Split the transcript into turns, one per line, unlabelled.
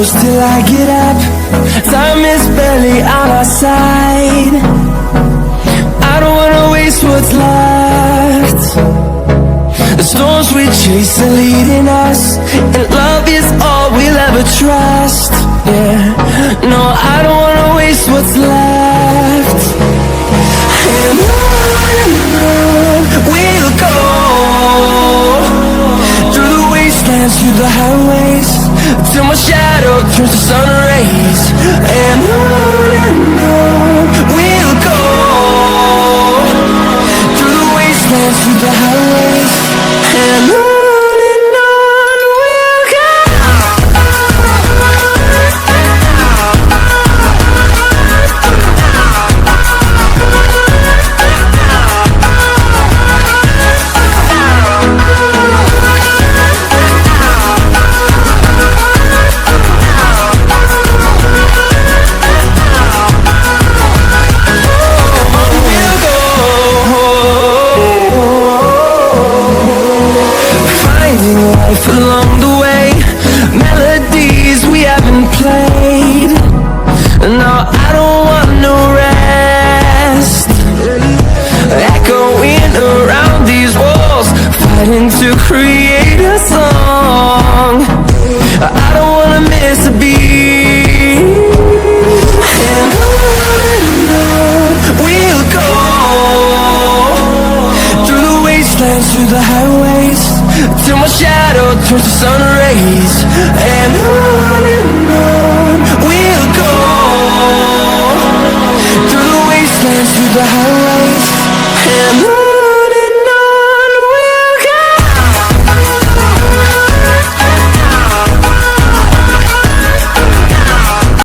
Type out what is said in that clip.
close till I get up. Time is barely on our side. I don't wanna waste what's left. The storms we chase are leading us, and love is all we'll ever trust. Yeah, no, I don't wanna waste what's left. And on we'll go, through the wastelands, through the highways, till my shadow turns to sun rays. And on we'll go, through the wastelands, through the highways, and on we'll go. Along the way, melodies we haven't played. No, I don't want no rest. Echoing around these walls, fighting to create a song. I don't wanna miss a beat. And on we'll go, through the wastelands, through the highways, till my shadow turns to sun rays. And on we'll go, through the wastelands, through the highways.